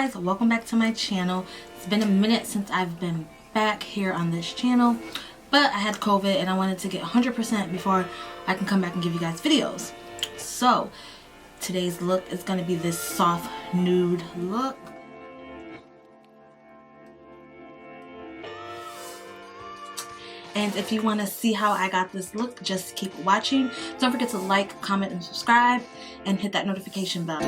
guys, welcome back to my channel. It's been a minute since I've been back here on this channel, but I had COVID and I wanted to get 100% before I can come back and give you guys videos. So today's look is going to be this soft nude look. And if you want to see how I got this look, just keep watching. Don't forget to like, comment, and subscribe, and hit that notification bell.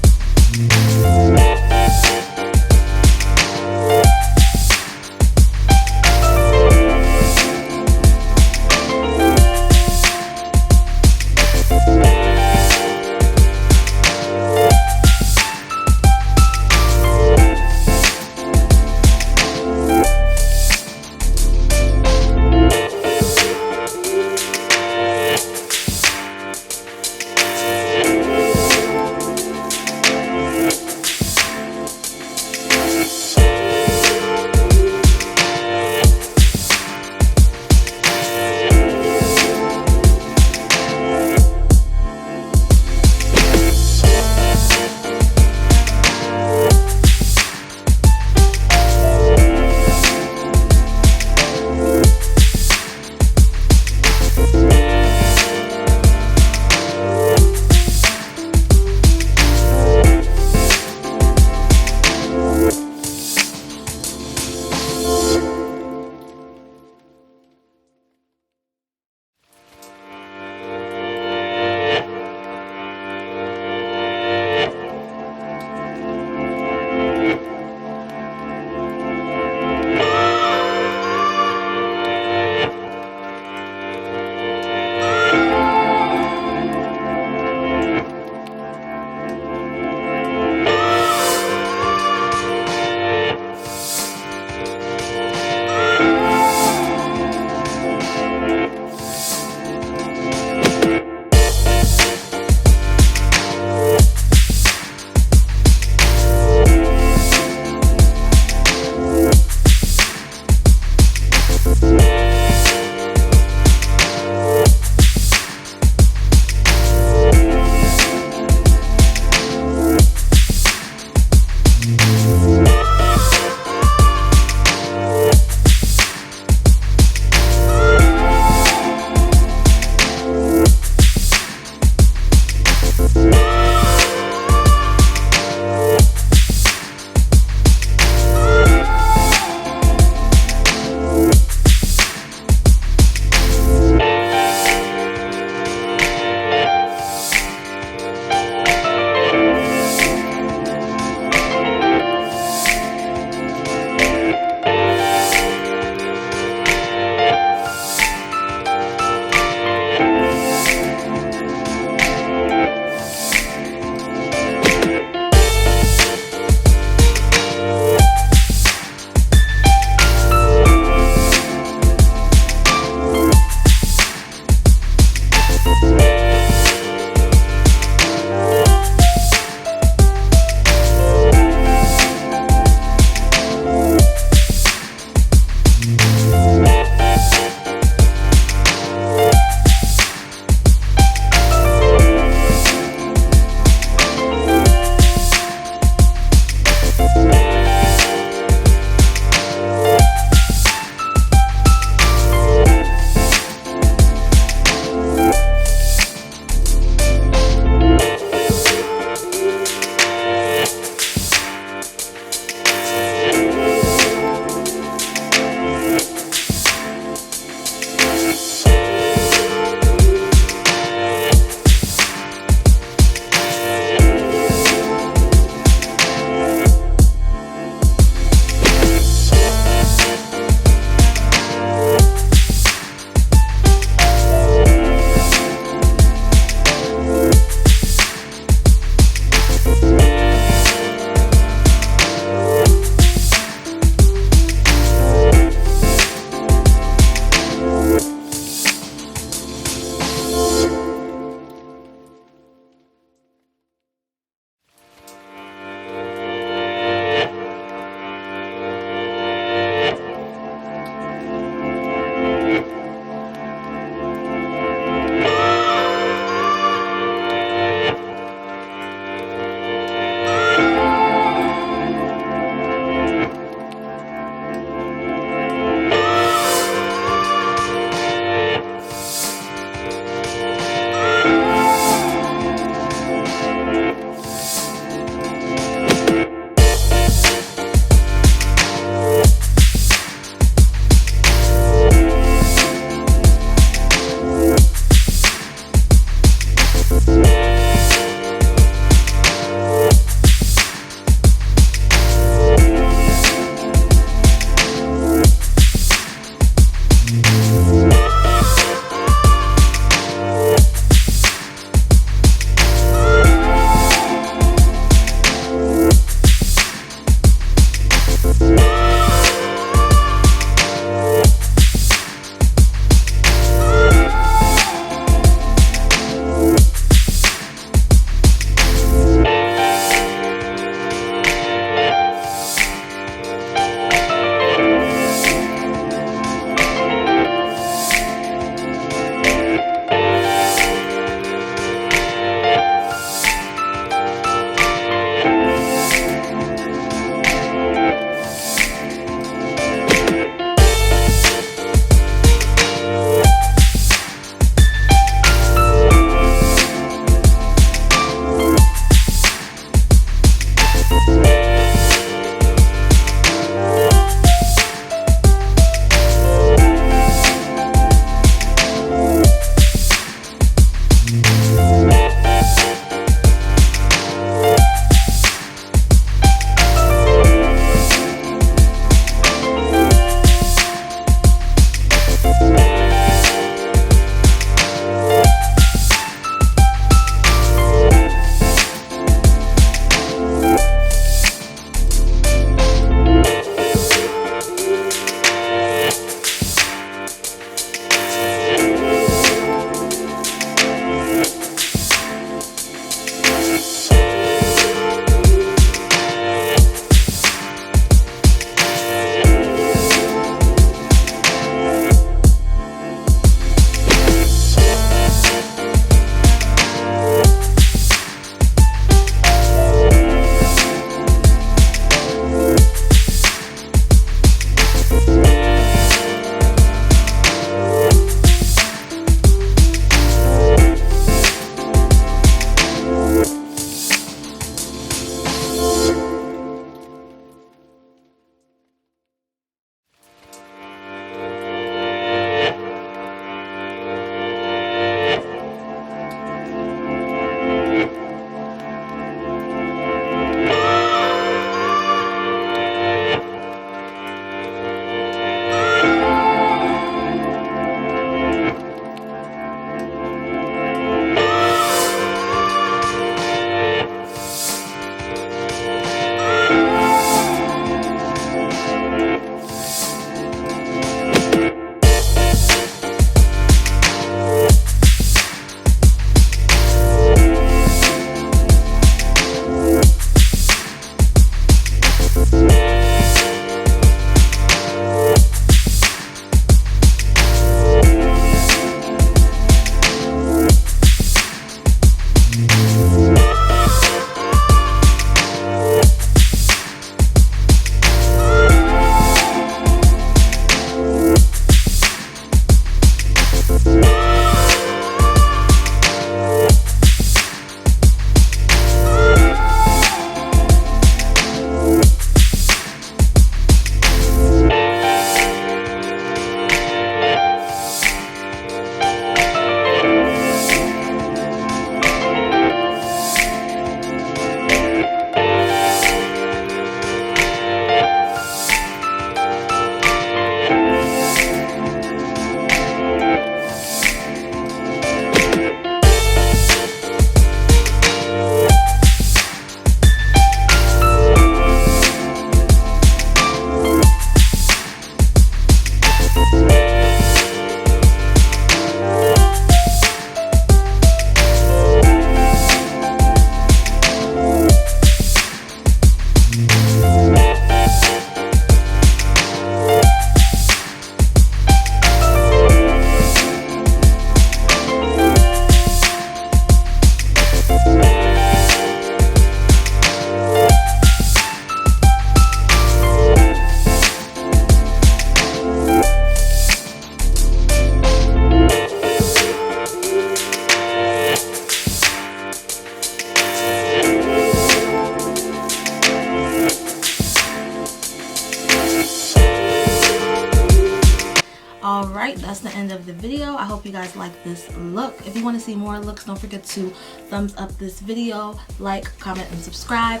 Alright, that's the end of the video. I hope you guys like this look. If you want to see more looks, don't forget to thumbs up this video, like, comment, and subscribe.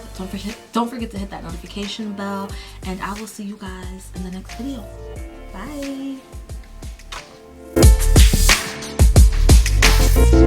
Don't forget to hit that notification bell, and I will see you guys in the next video. Bye.